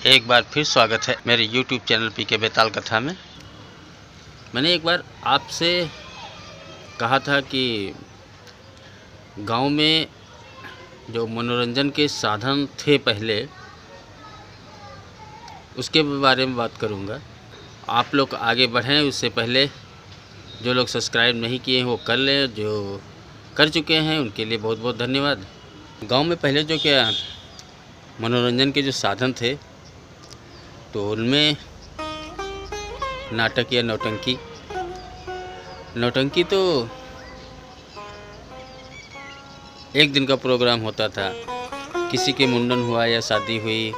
एक बार फिर स्वागत है मेरे YouTube चैनल पीके बेताल कथा में। मैंने एक बार आपसे कहा था कि गांव में जो मनोरंजन के साधन थे पहले, उसके बारे में बात करूंगा। आप लोग आगे बढ़ें उससे पहले जो लोग सब्सक्राइब नहीं किए हैं वो कर लें, जो कर चुके हैं उनके लिए बहुत बहुत धन्यवाद। गांव में पहले जो क्या मनोरंजन के जो साधन थे तो उनमें नाटक या नौटंकी तो एक दिन का प्रोग्राम होता था। किसी के मुंडन हुआ या शादी हुई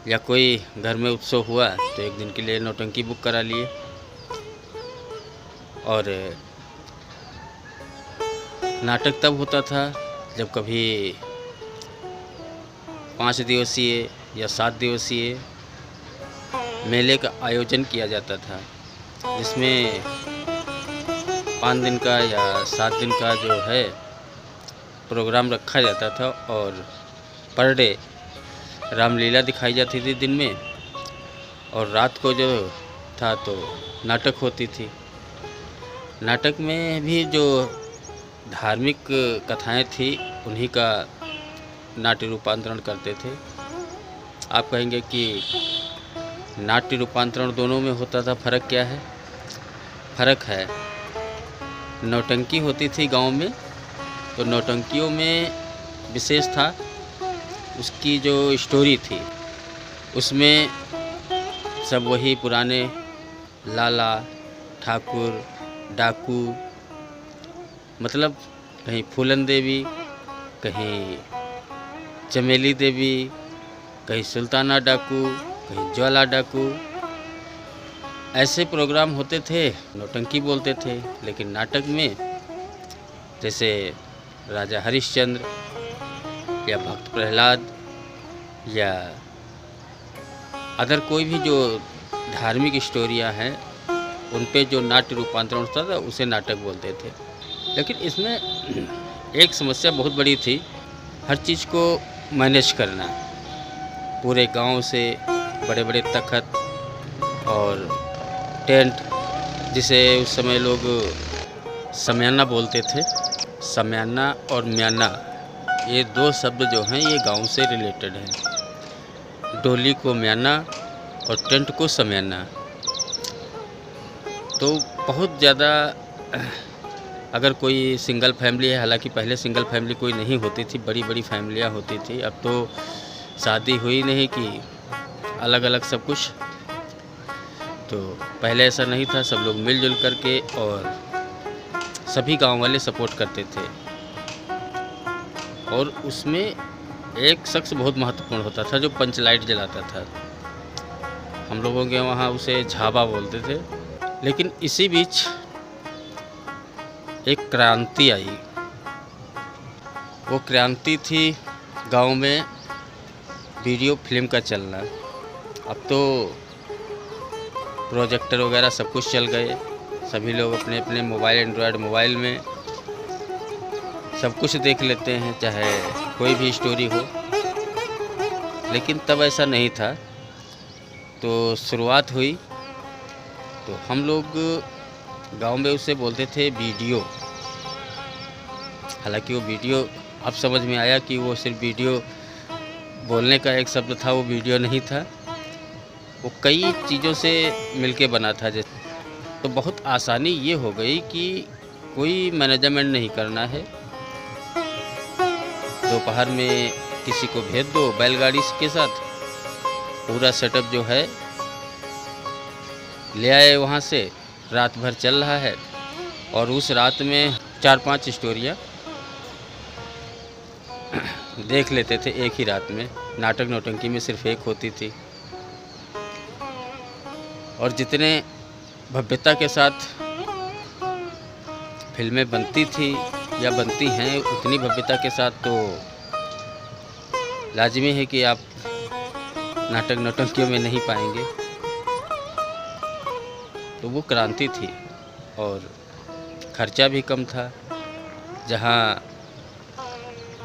या कोई घर में उत्सव हुआ तो एक दिन के लिए नौटंकी बुक करा लिए। और नाटक तब होता था जब कभी 5 दिवसीय या 7 दिवसीय मेले का आयोजन किया जाता था, जिसमें 5 दिन का या 7 दिन का जो है प्रोग्राम रखा जाता था। और पर डे रामलीला दिखाई जाती थी दिन में, और रात को जो था तो नाटक होती थी। नाटक में भी जो धार्मिक कथाएं थी उन्हीं का नाट्य रूपांतरण करते थे। आप कहेंगे कि नाट्य रूपांतरण दोनों में होता था, फ़र्क क्या है? फ़र्क है, नौटंकी होती थी गांव में तो नौटंकियों में विशेष था उसकी जो स्टोरी थी, उसमें सब वही पुराने लाला ठाकुर डाकू, मतलब कहीं फूलन देवी, कहीं चमेली देवी, कहीं सुल्ताना डाकू, कहीं ज्वाला डाकू, ऐसे प्रोग्राम होते थे। नौटंकी बोलते थे। लेकिन नाटक में जैसे राजा हरिश्चंद्र या भक्त प्रहलाद या अदर कोई भी जो धार्मिक स्टोरियां हैं उन पे जो नाट्य रूपांतरण होता था उसे नाटक बोलते थे। लेकिन इसमें एक समस्या बहुत बड़ी थी, हर चीज़ को मैनेज करना। पूरे गांव से बड़े बड़े तख्त और टेंट, जिसे उस समय लोग समयाना बोलते थे। समयाना और म्याना, ये 2 शब्द जो हैं ये गांव से रिलेटेड हैं। डोली को म्याना और टेंट को समयाना। तो बहुत ज़्यादा, अगर कोई सिंगल फैमिली है, हालांकि पहले सिंगल फैमिली कोई नहीं होती थी, बड़ी बड़ी फैमिलियां होती थी। अब तो शादी हुई नहीं कि अलग अलग सब कुछ, तो पहले ऐसा नहीं था। सब लोग मिलजुल करके और सभी गांव वाले सपोर्ट करते थे। और उसमें एक शख्स बहुत महत्वपूर्ण होता था जो पंच लाइट जलाता था। हम लोगों के वहाँ उसे झाबा बोलते थे। लेकिन इसी बीच एक क्रांति आई। वो क्रांति थी गांव में वीडियो फिल्म का चलना। अब तो प्रोजेक्टर वगैरह सब कुछ चल गए, सभी लोग अपने अपने मोबाइल, एंड्रॉयड मोबाइल में सब कुछ देख लेते हैं, चाहे कोई भी स्टोरी हो। लेकिन तब ऐसा नहीं था। तो शुरुआत हुई तो हम लोग गांव में उसे बोलते थे वीडियो। हालांकि वो वीडियो, अब समझ में आया कि वो सिर्फ वीडियो बोलने का एक शब्द था, वो वीडियो नहीं था। वो कई चीज़ों से मिलके बना था। जैसे तो बहुत आसानी ये हो गई कि कोई मैनेजमेंट नहीं करना है। दोपहर में किसी को भेज दो बैलगाड़ी के साथ, पूरा सेटअप जो है ले आए वहाँ से, रात भर चल रहा है। और उस रात में 4-5 स्टोरियाँ देख लेते थे एक ही रात में। नाटक नौटंकी में सिर्फ एक होती थी। और जितने भव्यता के साथ फिल्में बनती थी या बनती हैं, उतनी भव्यता के साथ तो लाजमी है कि आप नाटक नौटंकियों में नहीं पाएंगे। तो वो क्रांति थी। और खर्चा भी कम था। जहाँ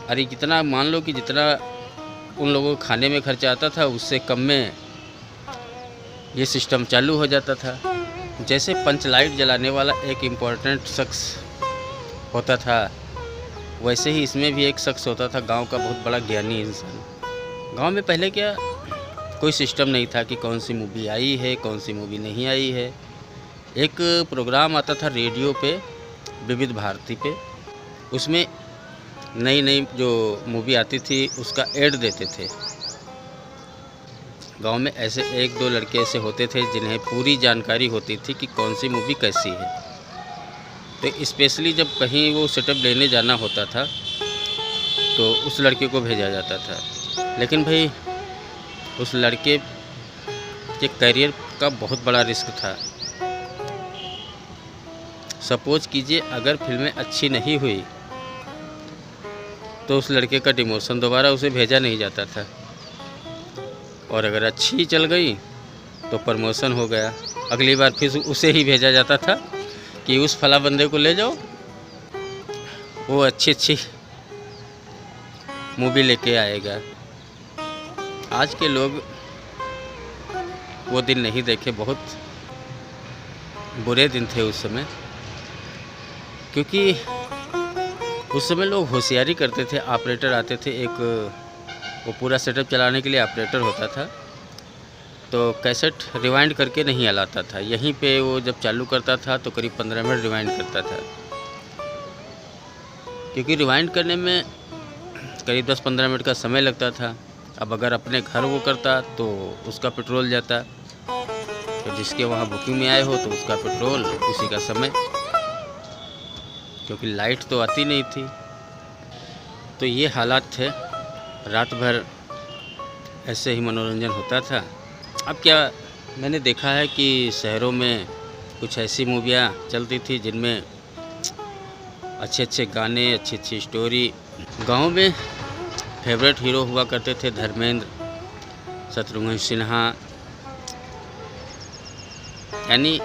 अरे जितना मान लो कि जितना उन लोगों को खाने में खर्चा आता था, उससे कम में ये सिस्टम चालू हो जाता था। जैसे पंच लाइट जलाने वाला एक इम्पोर्टेंट शख्स होता था, वैसे ही इसमें भी एक शख्स होता था, गांव का बहुत बड़ा ज्ञानी इंसान। गांव में पहले क्या कोई सिस्टम नहीं था कि कौन सी मूवी आई है, कौन सी मूवी नहीं आई है। एक प्रोग्राम आता था रेडियो पे, विविध भारती पे, उसमें नई नई जो मूवी आती थी उसका ऐड देते थे। गांव में ऐसे एक दो लड़के ऐसे होते थे जिन्हें पूरी जानकारी होती थी कि कौन सी मूवी कैसी है। तो स्पेशली जब कहीं वो सेटअप लेने जाना होता था तो उस लड़के को भेजा जाता था। लेकिन भाई उस लड़के के करियर का बहुत बड़ा रिस्क था। सपोज कीजिए अगर फिल्में अच्छी नहीं हुई तो उस लड़के का डिमोशन, दोबारा उसे भेजा नहीं जाता था। और अगर अच्छी चल गई तो प्रमोशन हो गया, अगली बार फिर उसे ही भेजा जाता था कि उस फला बंदे को ले जाओ, वो अच्छी मूवी लेके आएगा। आज के लोग वो दिन नहीं देखे, बहुत बुरे दिन थे उस समय, क्योंकि उस समय लोग होशियारी करते थे। ऑपरेटर आते थे, एक वो पूरा सेटअप चलाने के लिए ऑपरेटर होता था, तो कैसेट रिवाइंड करके नहीं हलाता था। यहीं पे वो जब चालू करता था तो करीब 15 मिनट रिवाइंड करता था, क्योंकि रिवाइंड करने में करीब 10-15 मिनट का समय लगता था। अब अगर अपने घर वो करता तो उसका पेट्रोल जाता, तो जिसके वहाँ बुकिंग में आए हो तो उसका पेट्रोल, उसी का समय, क्योंकि लाइट तो आती नहीं थी। तो ये हालात थे, रात भर ऐसे ही मनोरंजन होता था। अब क्या मैंने देखा है कि शहरों में कुछ ऐसी मूवियाँ चलती थी जिनमें अच्छे अच्छे गाने, अच्छी अच्छी स्टोरी। गांव में फेवरेट हीरो हुआ करते थे धर्मेंद्र, शत्रुघ्न सिन्हा, यानी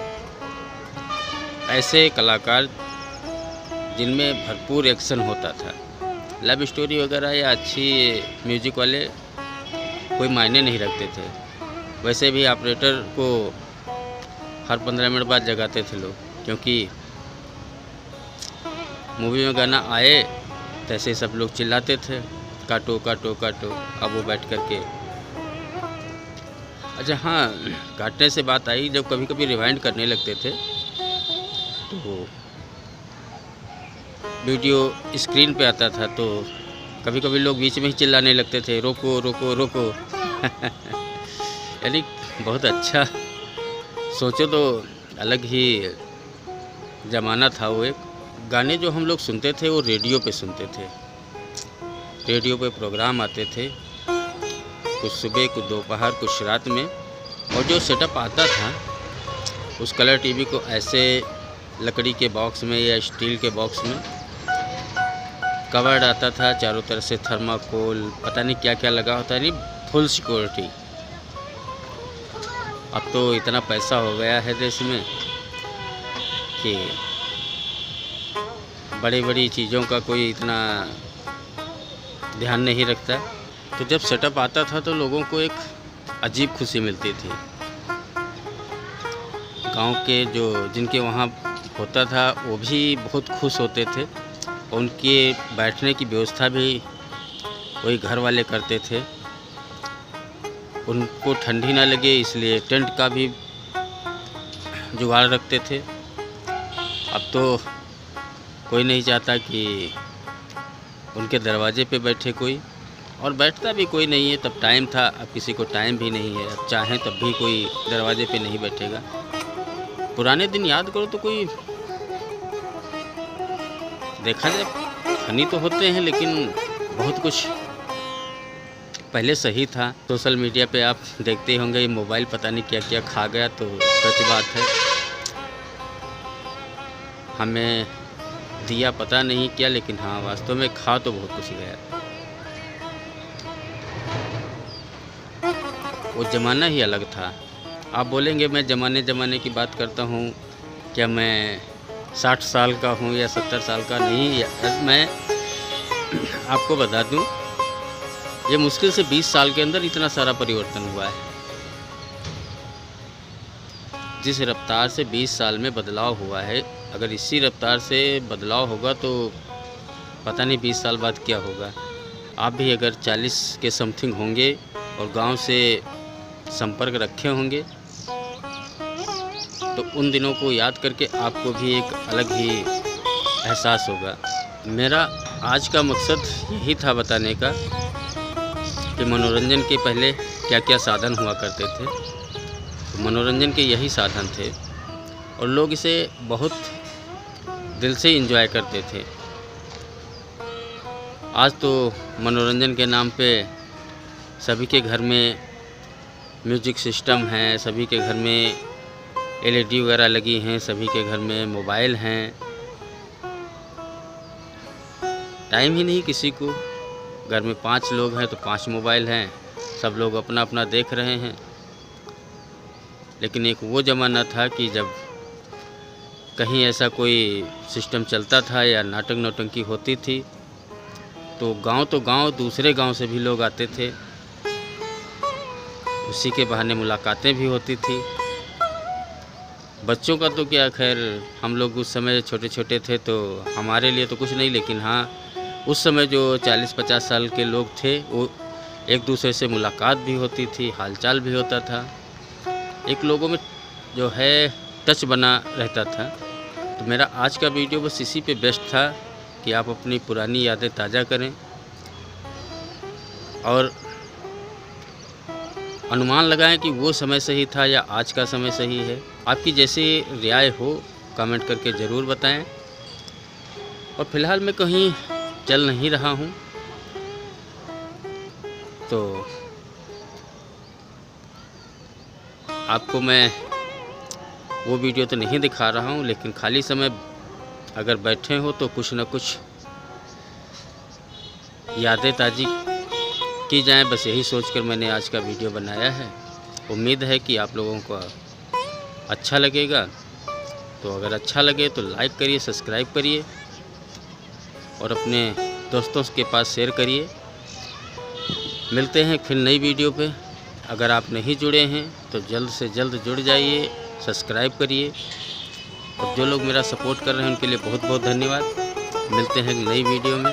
ऐसे कलाकार जिनमें भरपूर एक्शन होता था। लव स्टोरी वगैरह या अच्छी म्यूजिक वाले कोई मायने नहीं रखते थे। वैसे भी ऑपरेटर को हर 15 मिनट बाद जगाते थे लोग, क्योंकि मूवी में गाना आए तैसे सब लोग चिल्लाते थे, काटो काटो काटो। अब वो बैठ कर के, अच्छा हाँ, काटने से बात आई, जब कभी कभी रिवाइंड करने लगते थे तो वीडियो स्क्रीन पे आता था, तो कभी कभी लोग बीच में ही चिल्लाने लगते थे, रोको रोको रोको। यानी बहुत अच्छा, सोचो तो अलग ही ज़माना था वो। एक गाने जो हम लोग सुनते थे वो रेडियो पे सुनते थे। रेडियो पे प्रोग्राम आते थे, कुछ सुबह, कुछ दोपहर, कुछ रात में। और जो सेटअप आता था उस कलर टीवी को ऐसे लकड़ी के बॉक्स में या स्टील के बॉक्स में कवर्ड आता था, चारों तरफ से थर्माकोल, पता नहीं क्या क्या लगा होता, नहीं फुल सिक्योरिटी। अब तो इतना पैसा हो गया है देश में कि बड़ी बड़ी चीज़ों का कोई इतना ध्यान नहीं रखता। तो जब सेटअप आता था तो लोगों को एक अजीब खुशी मिलती थी। गांव के जो जिनके वहाँ होता था वो भी बहुत खुश होते थे। उनके बैठने की व्यवस्था भी वही घर वाले करते थे। उनको ठंडी ना लगे इसलिए टेंट का भी जुगाड़ रखते थे। अब तो कोई नहीं चाहता कि उनके दरवाजे पे बैठे कोई, और बैठता भी कोई नहीं है। तब टाइम था, अब किसी को टाइम भी नहीं है। अब चाहें तब भी कोई दरवाजे पे नहीं बैठेगा। पुराने दिन याद करो तो कोई, देखा जाए फनी तो होते हैं, लेकिन बहुत कुछ पहले सही था। सोशल मीडिया पे आप देखते होंगे ये मोबाइल पता नहीं क्या क्या खा गया, तो सच बात है, हमें दिया पता नहीं क्या, लेकिन हाँ वास्तव में खा तो बहुत कुछ गया। वो ज़माना ही अलग था। आप बोलेंगे मैं ज़माने की बात करता हूँ, क्या मैं 60 साल का हूँ या 70 साल का? नहीं, मैं आपको बता दूँ ये मुश्किल से 20 साल के अंदर इतना सारा परिवर्तन हुआ है। जिस रफ्तार से 20 साल में बदलाव हुआ है, अगर इसी रफ्तार से बदलाव होगा तो पता नहीं 20 साल बाद क्या होगा। आप भी अगर 40 के समथिंग होंगे और गांव से संपर्क रखे होंगे तो उन दिनों को याद करके आपको भी एक अलग ही एहसास होगा। मेरा आज का मकसद यही था बताने का कि मनोरंजन के पहले क्या क्या साधन हुआ करते थे। तो मनोरंजन के यही साधन थे और लोग इसे बहुत दिल से एंजॉय करते थे। आज तो मनोरंजन के नाम पे सभी के घर में म्यूजिक सिस्टम है, सभी के घर में एलईडी वगैरह लगी हैं, सभी के घर में मोबाइल हैं। टाइम ही नहीं किसी को। घर में 5 लोग हैं तो 5 मोबाइल हैं, सब लोग अपना अपना देख रहे हैं। लेकिन एक वो ज़माना था कि जब कहीं ऐसा कोई सिस्टम चलता था या नाटक नौटंकी होती थी तो गांव दूसरे गांव से भी लोग आते थे। उसी के बहाने मुलाकातें भी होती थी। बच्चों का तो क्या, खैर हम लोग उस समय छोटे छोटे थे तो हमारे लिए तो कुछ नहीं, लेकिन हाँ उस समय जो 40-50 साल के लोग थे वो एक दूसरे से मुलाकात भी होती थी, हालचाल भी होता था, एक लोगों में जो है टच बना रहता था। तो मेरा आज का वीडियो बस इसी पे बेस्ट था कि आप अपनी पुरानी यादें ताज़ा करें और अनुमान लगाएं कि वो समय सही था या आज का समय सही है। आपकी जैसी राय हो कमेंट करके ज़रूर बताएं। और फिलहाल मैं कहीं चल नहीं रहा हूँ तो आपको मैं वो वीडियो तो नहीं दिखा रहा हूँ, लेकिन खाली समय अगर बैठे हो तो कुछ न कुछ यादें ताज़ी की जाए, बस यही सोचकर मैंने आज का वीडियो बनाया है। उम्मीद है कि आप लोगों को अच्छा लगेगा। तो अगर अच्छा लगे तो लाइक करिए, सब्सक्राइब करिए और अपने दोस्तों के पास शेयर करिए। मिलते हैं फिर नई वीडियो पे। अगर आप नहीं जुड़े हैं तो जल्द से जल्द जुड़ जाइए, सब्सक्राइब करिए। और जो लोग मेरा सपोर्ट कर रहे हैं उनके लिए बहुत बहुत धन्यवाद। मिलते हैं नई वीडियो में।